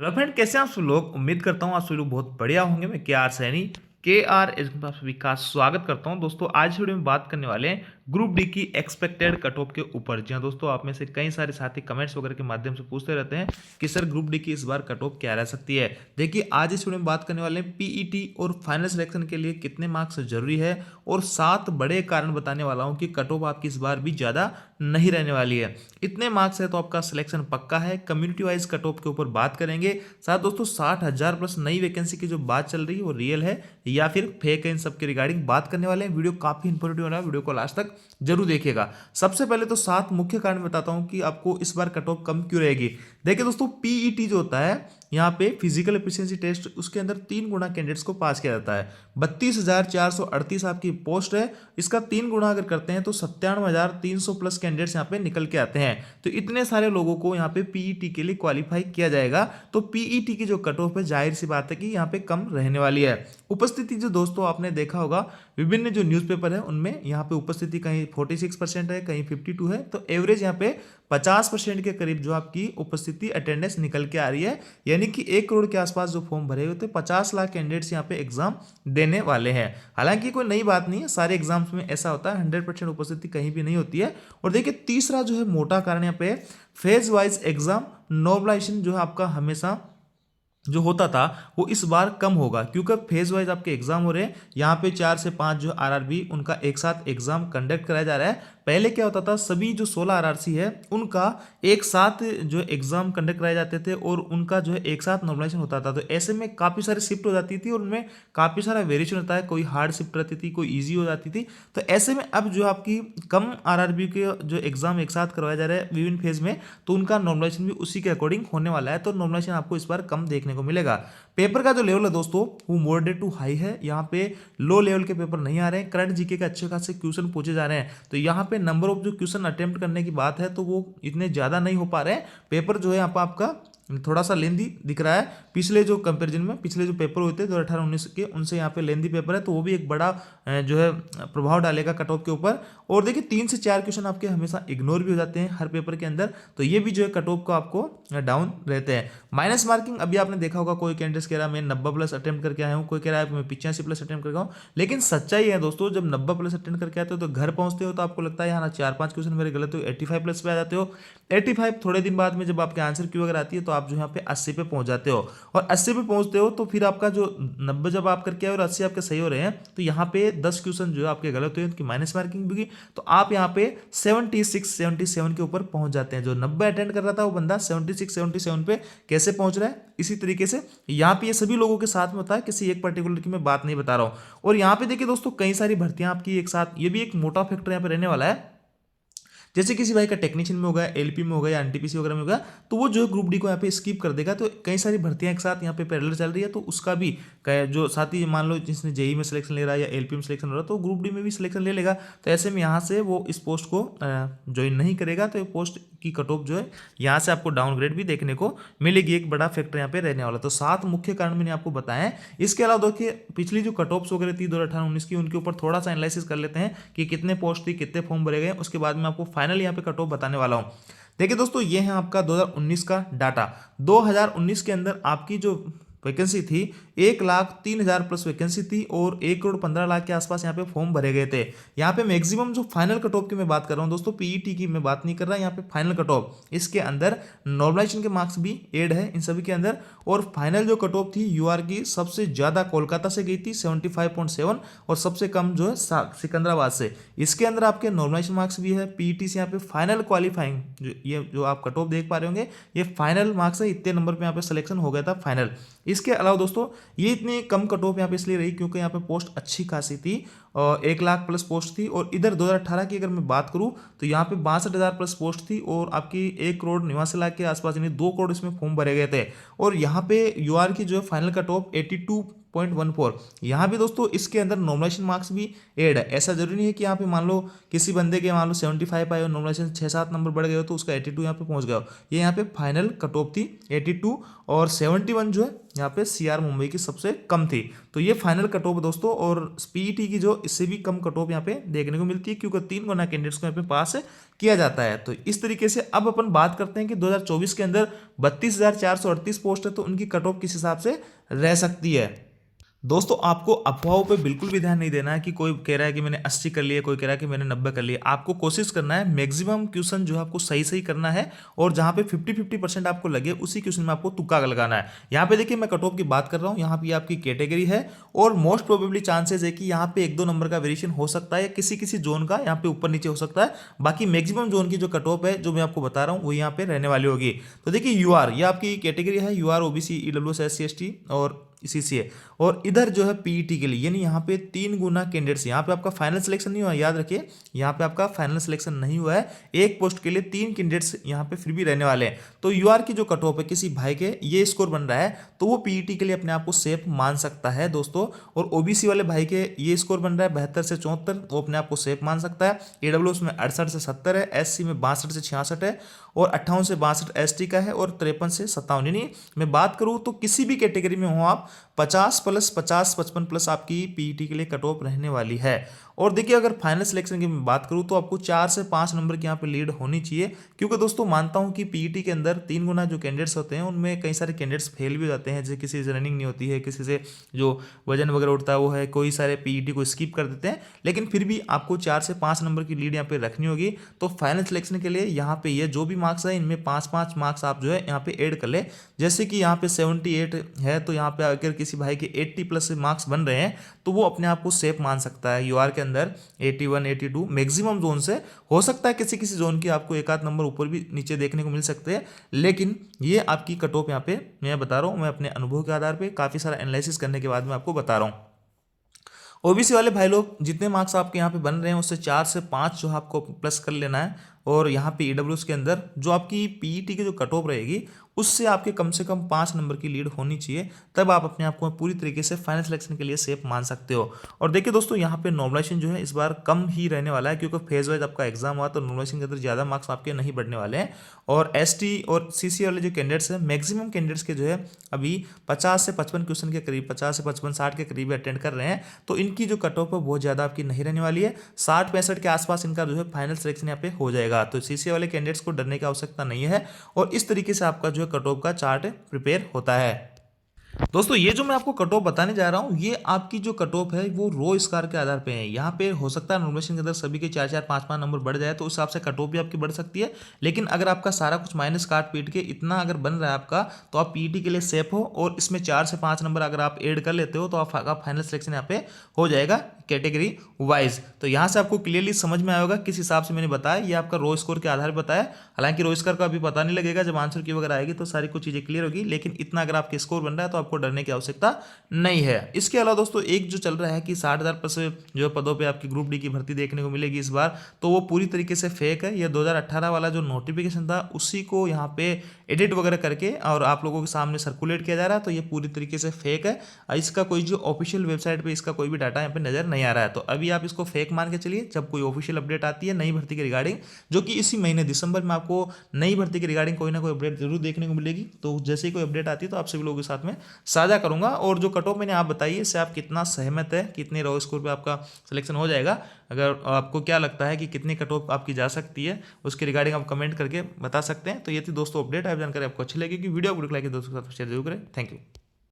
Hello friend, कैसे हैं आप सब लोग। उम्मीद करता हूँ आप सभी लोग बहुत बढ़िया होंगे। मैं के आर सैनी आप सभी का स्वागत करता हूं। दोस्तों आज वीडियो में बात करने वाले हैं ग्रुप डी की एक्सपेक्टेड कट ऑफ के ऊपर। जी हाँ दोस्तों, आप में से कई सारे साथी कमेंट्स वगैरह के माध्यम से पूछते रहते हैं कि सर ग्रुप डी की इस बार कट ऑफ क्या रह सकती है। देखिए आज इस वीडियो में बात करने वाले हैं पीईटी और फाइनल सिलेक्शन के लिए कितने मार्क्स जरूरी है और 7 बड़े कारण बताने वाला हूँ कि कट ऑफ आपकी इस बार भी ज्यादा नहीं रहने वाली है। इतने मार्क्स है तो आपका सिलेक्शन पक्का है। कम्युनिटी वाइज कट ऑफ के ऊपर बात करेंगे। साथ दोस्तों 60,000 प्लस नई वैकेंसी की जो बात चल रही है वो रियल है या फिर फेक है, इन सब के रिगार्डिंग बात करने वाले हैं। वीडियो काफी इंफॉर्मेटिव रहा है, वीडियो को लास्ट तक जरूर देखिएगा। सबसे पहले तो 7 मुख्य कारण बताता हूं कि आपको इस बार कट ऑफ कम क्यों रहेगी। देखिए दोस्तों, पीईटी जो होता है यहाँ पे फिजिकल एफिशिएंसी टेस्ट, उसके अंदर 3 गुना कैंडिडेट्स को पास किया जाता है। 32,438 आपकी पोस्ट है, इसका 3 गुना अगर करते हैं तो 97,300 प्लस कैंडिडेट्स यहाँ पे निकल के आते हैं। तो इतने सारे लोगों को यहाँ पे पीईटी के लिए क्वालिफाई किया जाएगा। तो पीईटी की जो कट ऑफ है जाहिर सी बात है कि यहाँ पे कम रहने वाली है। उपस्थिति जो दोस्तों आपने देखा होगा विभिन्न जो न्यूज़पेपर है उनमें यहाँ पे उपस्थिति कहीं 46% है, कहीं 52 है। तो एवरेज यहाँ पे 50% के करीब जो आपकी उपस्थिति अटेंडेंस निकल के आ रही है। यानी कि 1 करोड़ के आसपास जो फॉर्म भरे हुए थे, 50 लाख कैंडिडेट्स यहाँ पे एग्जाम देने वाले हैं। हालांकि कोई नई बात नहीं है, सारे एग्जाम्स में ऐसा होता है, 100% उपस्थिति कहीं भी नहीं होती है। और देखिए तीसरा जो है मोटा कारण यहाँ पे फेज वाइज एग्जाम नॉर्मलाइजेशन जो है आपका हमेशा जो होता था वो इस बार कम होगा, क्योंकि फेज वाइज आपके एग्जाम हो रहे हैं। यहाँ पे 4 से 5 जो आरआरबी उनका एक साथ एग्जाम कंडक्ट कराया जा रहा है। पहले क्या होता था, सभी जो 16 आरआरसी है उनका एक साथ जो एग्जाम कंडक्ट कराए जाते थे और उनका जो है एक साथ नॉर्मलाइजेशन होता था। तो ऐसे में काफ़ी सारी शिफ्ट हो जाती थी और उनमें काफ़ी सारा वेरिएशन होता है, कोई हार्ड शिफ्ट रहती थी, कोई ईजी हो जाती थी। तो ऐसे में अब जो आपकी कम आरआरबी के जो एग्जाम एक साथ करवाया जा रहा है विभिन्न फेज में, तो उनका नॉर्मलाइजेशन भी उसी के अकॉर्डिंग होने वाला है। तो नॉर्मलाइजेशन आपको इस बार कम देखने को मिलेगा। पेपर का जो लेवल है दोस्तों वो मॉडरेट टू हाई है। यहाँ पे लो लेवल के पेपर नहीं आ रहे हैं। करंट जीके के अच्छे खासे क्वेश्चन पूछे जा रहे हैं। तो यहाँ पे नंबर ऑफ जो क्वेश्चन अटेम्प्ट करने की बात है तो वो इतने ज़्यादा नहीं हो पा रहे हैं। पेपर जो है यहाँ पर आपका थोड़ा सा लेंदी दिख रहा है। पिछले जो कंपैरिजन में पिछले जो पेपर हुए थे 2018-19 के, उनसे यहाँ पे लेंदी पेपर है, तो वो भी एक बड़ा जो है प्रभाव डालेगा कट ऑफ के ऊपर। और देखिए 3 से 4 क्वेश्चन आपके हमेशा इग्नोर भी हो जाते हैं हर पेपर के अंदर, तो ये भी जो है कट ऑफ को आपको डाउन रहते हैं। माइनस मार्किंग अभी आपने देखा होगा, कोई कैंडिडेट कह रहा है मैं 90 प्लस अटेम्प्ट करके आया हूँ, कोई कह रहा है मैं 85 प्लस अटेम्प्ट करके आऊँ। लेकिन सच्चाई है दोस्तों, जब 90 प्लस अटेम्प्ट करके आते हो तो घर पहुंचते हो तो आपको लगता है यहाँ 4-5 क्वेश्चन मेरे गलत हो, 85 प्लस पे आ जाते हो। 85 थोड़े दिन बाद में जब आपके आंसर क्यू अगर आती है तो आप जो यहाँ पे 80 पे पहुंच जाते हो। और 80 पे पहुंचते हो तो फिर आपका जो 90 जब आप करके आए और 80 आपके सही हो रहे हैं, तो यहाँ पे 10 क्वेश्चन जो है आपके गलत हुए, उनकी माइनस मार्किंग भी, तो आप यहाँ पे 76-77 के ऊपर पहुंच जाते हैं। जो 90 अटेंड कर रहा था वो बंदा 76-77 पे कैसे पहुंच रहा है। इसी तरीके से यहाँ पे ये सभी लोगों के साथ में होता है, किसी एक पर्टिकुलर की मैं बात नहीं बता रहा हूँ। और यहाँ पे देखिए दोस्तों कई सारी भर्तियां आपकी एक साथ, ये भी एक मोटा फैक्टर यहाँ पे रहने वाला है। जैसे किसी भाई का टेक्नीशियन में होगा, एलपी में होगा या एनटीपीसी वगैरह में होगा, तो वो जो ग्रुप डी को यहाँ पे स्किप कर देगा। तो कई सारी भर्तियां एक साथ यहाँ पे पैरेलल चल रही है, तो उसका भी जो साथी मान लो जिसने जेई में सिलेक्शन ले रहा है या एलपी में सिलेक्शन हो रहा है तो ग्रुप डी में भी सिलेक्शन ले लेगा। तो ऐसे में यहाँ से वो इस पोस्ट को ज्वाइन नहीं करेगा, तो पोस्ट की कट ऑफ जो है यहाँ से आपको डाउनग्रेड भी देखने को मिलेगी। एक बड़ा फैक्टर यहाँ पे रहने वाला। तो 7 मुख्य कारण मैंने आपको बताया है। इसके अलावा देखिए पिछली जो कट ऑफ्स वगैरह थी 2018-19 की, उनके ऊपर थोड़ा सा एनालिसिस कर लेते हैं कि कितने पोस्ट थी, कितने फॉर्म भरे गए। उसके बाद में आपको फाइनल यहाँ पे कट ऑफ बताने वाला हूँ। देखिए दोस्तों ये है आपका 2019 का डाटा। 2019 के अंदर आपकी जो वैकेंसी थी 1,03,000 प्लस वैकेंसी थी और 1,15,00,000 के आसपास यहाँ पे फॉर्म भरे गए थे। यहाँ पे मैक्सिमम जो फाइनल कट ऑफ की मैं बात कर रहा हूँ दोस्तों, पीईटी की मैं बात नहीं कर रहा, यहाँ पे फाइनल कट ऑफ, इसके अंदर नॉर्मलाइजेशन के मार्क्स भी एड है इन सभी के अंदर। और फाइनल जो कट ऑफ थी यूआर की सबसे ज्यादा कोलकाता से गई थी 75.7 और सबसे कम जो है सिकंदराबाद से। इसके अंदर आपके नॉर्मलाइजेशन मार्क्स भी है। पीईटी से यहाँ पे फाइनल क्वालिफाइंग ये जो आप कट ऑफ देख पा रहे होंगे ये फाइनल मार्क्स है, इतने नंबर पे यहाँ पे सिलेक्शन हो गया था फाइनल। इसके अलावा दोस्तों ये इतनी कम कट ऑफ यहाँ पे इसलिए रही क्योंकि यहाँ पे पोस्ट अच्छी खासी थी और 1 लाख प्लस पोस्ट थी। और इधर 2018 की अगर मैं बात करूँ तो यहाँ पे 62,000 प्लस पोस्ट थी और आपकी 1,89,00,000 के आसपास, यानी 2 करोड़ इसमें फॉर्म भरे गए थे। और यहाँ पे यूआर की जो है फाइनल कट ऑफ 82.14। यहाँ भी दोस्तों इसके अंदर नॉर्मलाइजेशन मार्क्स भी एड है। ऐसा जरूरी नहीं है कि यहाँ पे मान लो किसी बंदे के मान लो 75 आए और नॉर्मलाइजेशन 6-7 नंबर बढ़ गए हो तो उसका 82 यहाँ पे पहुंच गया हो। ये यहाँ पे फाइनल कट ऑफ थी 82 और 71 जो है यहाँ पे CR मुंबई की सबसे कम थी। तो ये फाइनल कट ऑफ दोस्तों, और PET की जो इससे भी कम कट ऑफ यहाँ पे देखने को मिलती है, क्योंकि 3 गुना कैंडिडेट्स को यहाँ पे पास किया जाता है। तो इस तरीके से अब अपन बात करते हैं कि 2024 के अंदर 32,438 पोस्ट है, तो उनकी कट ऑफ किस हिसाब से रह सकती है। दोस्तों आपको अफवाहों पे बिल्कुल भी ध्यान नहीं देना है कि कोई कह रहा है कि मैंने 80 कर लिया, कोई कह रहा है कि मैंने 90 कर लिया। आपको कोशिश करना है मैक्सिमम क्वेश्चन जो है आपको सही सही करना है, और जहां पे 50-50% आपको लगे उसी क्वेश्चन में आपको तुक्का लगाना है। यहाँ पे देखिए मैं कट ऑफ की बात कर रहा हूँ, यहाँ पे आपकी कैटेगरी है, और मोस्ट प्रोबेबली चांसेस है कि यहाँ पे 1-2 नंबर का वेरिएशन हो सकता है, या किसी किसी जोन का यहाँ पे ऊपर नीचे हो सकता है। बाकी मैक्सिमम जोन की जो कट ऑफ है जो मैं आपको बता रहा हूँ वो यहाँ पे रहने वाली होगी। तो देखिए UR ये आपकी कैटेगरी है, UR OBC EWS SC ST और CCA, और इधर जो है PET के लिए, यानी यहाँ पे 3 गुना कैंडिडेट्स। यहाँ पे आपका फाइनल सिलेक्शन नहीं हुआ, याद रखिए यहाँ पे आपका फाइनल सिलेक्शन नहीं हुआ है, एक पोस्ट के लिए 3 कैंडिडेट्स यहाँ पे फिर भी रहने वाले हैं। तो UR की जो कट ऑफ है किसी भाई के ये स्कोर बन रहा है, तो वो PET के लिए अपने आप को सेफ मान सकता है दोस्तों। और OBC वाले भाई के ये स्कोर बन रहा है 72 से 74, वो अपने आप को सेफ मान सकता है। AWS में 68 से 70 है, SC में 62 से 66 है, और 58 से 62 ST का है, और 53 से 57। यानी मैं बात करूँ तो किसी भी कैटेगरी में हो आप 50 प्लस 50 55 प्लस आपकी PET के लिए कट ऑफ रहने वाली है। और देखिए अगर फाइनल सिलेक्शन की मैं बात करूं तो आपको 4 से 5 नंबर की यहाँ पे लीड होनी चाहिए, क्योंकि दोस्तों मानता हूं कि PET के अंदर 3 गुना जो कैंडिडेट्स होते हैं उनमें कई सारे कैंडिडेट्स फेल भी हो जाते हैं, जैसे किसी से रनिंग नहीं होती है, किसी से जो वजन वगैरह उठता है वो है, कोई सारे PET को स्किप कर देते हैं। लेकिन फिर भी आपको 4 से 5 नंबर की लीड यहाँ पे रखनी होगी। तो फाइनल सिलेक्शन के लिए यहाँ पे ये जो भी मार्क्स है इनमें 5-5 मार्क्स आप जो है यहाँ पे ऐड कर ले। जैसे कि यहाँ पे 78 है, तो यहाँ पे अगर किसी भाई के 80 प्लस मार्क्स बन रहे हैं तो वो अपने आप को सेफ मान सकता है। UR के अंदर 81 82 मैक्सिमम जोन से हो सकता है, किसी किसी जोन की आपको एक आध नंबर ऊपर भी नीचे देखने को मिल सकते हैं, लेकिन ये आपकी कट ऑफ यहाँ पे मैं बता रहा हूँ, मैं अपने अनुभव के आधार पे काफ़ी सारा एनालिसिस करने के बाद मैं आपको बता रहा हूँ। OBC वाले भाई लोग जितने मार्क्स आपके यहाँ पे बन रहे हैं उससे 4 से 5 जो आपको प्लस कर लेना है, और यहाँ पे EWS के अंदर जो आपकी PET की जो कट ऑफ रहेगी उससे आपके कम से कम 5 नंबर की लीड होनी चाहिए, तब आप अपने आप को पूरी तरीके से फाइनल सिलेक्शन के लिए सेफ मान सकते हो। और देखिए दोस्तों यहाँ पे नॉर्मलाइजेशन जो है इस बार कम ही रहने वाला है, क्योंकि फेज वाइज आपका एग्जाम हुआ, तो नॉर्मलाइजेशन के अंदर ज़्यादा मार्क्स आपके नहीं बढ़ने वाले हैं। और ST और CC वाले जो कैंडिडेट्स हैं मैक्सिमम कैंडिडेट्स के जो है अभी 50 से 55 क्वेश्चन के करीब, 50 से 55 60 के करीब अटेंड कर रहे हैं, तो इनकी जो कट ऑफ है बहुत ज़्यादा आपकी नहीं रहने वाली है। 60-65 के आसपास इनका जो है फाइनल सिलेक्शन यहाँ पे हो जाएगा। तो CC वाले कैंडिडेट्स को डरने की आवश्यकता नहीं है, और इस तरीके से आपका जो है कट ऑफ का चार्ट प्रिपेयर होता है। दोस्तों ये जो मैं आपको कट ऑफ बताने जा रहा हूँ, ये आपकी जो कट ऑफ है वो रो स्कोर के आधार पे है। यहाँ पे हो सकता है नॉर्मलाइजेशन के अंदर सभी के 4-4 5-5 नंबर बढ़ जाए, तो उस हिसाब से कट ऑफ भी आपकी बढ़ सकती है। लेकिन अगर आपका सारा कुछ माइनस काट पीट के इतना अगर बन रहा है आपका, तो आप PET के लिए सेफ हो, और इसमें 4 से 5 नंबर अगर आप ऐड कर लेते हो तो आपका फाइनल सिलेक्शन यहाँ पे हो जाएगा कैटेगरी वाइज। तो यहाँ से आपको क्लियरली समझ में आएगा किस हिसाब से मैंने बताया, ये आपका रो स्कोर के आधार पर बताया। हालांकि रो स्कोर का अभी पता नहीं लगेगा, जब आंसर की वगैरह आएगी तो सारी कुछ चीज़ें क्लियर होगी, लेकिन इतना अगर आपके स्कोर बन रहा है तो आपको डरने की आवश्यकता नहीं है। इसके अलावा दोस्तों एक जो चल रहा है कि 60,000 प्लस जो पदों पे आपकी ग्रुप डी की भर्ती देखने को मिलेगी इस बार, तो वो पूरी तरीके से फेक है। ये 2018 वाला जो नोटिफिकेशन था उसी को यहाँ पे एडिट वगैरह करके और आप लोगों के सामने सर्कुलेट किया जा रहा है, तो ये पूरी तरीके से फेक है। इसका कोई जो ऑफिशियल वेबसाइट पे इसका कोई भी डाटा यहाँ पे नजर नहीं आ रहा है, तो अभी आप इसको फेक मान के चलिए। जब कोई ऑफिशियल अपडेट आती है नई भर्ती के रिगार्डिंग, जो कि इसी महीने दिसंबर में आपको नई भर्ती के रिगार्डिंग कोई ना कोई अपडेट जरूर देखने को मिलेगी, तो जैसे ही कोई अपडेट आती है तो आप सभी लोगों के साथ में साझा करूंगा। और जो कट ऑफ मैंने आप बताइए इससे आप कितना सहमत है, कितने रो स्कोर पे आपका सिलेक्शन हो जाएगा, अगर आपको क्या लगता है कि कितनी कट ऑफ आपकी जा सकती है उसके रिगार्डिंग आप कमेंट करके बता सकते हैं। तो ये थी दोस्तों अपडेट। आप जानकारी आपको अच्छी लगेगी, वीडियो को लाइक दोस्तों के साथ शेयर जरूर करें। Thank you.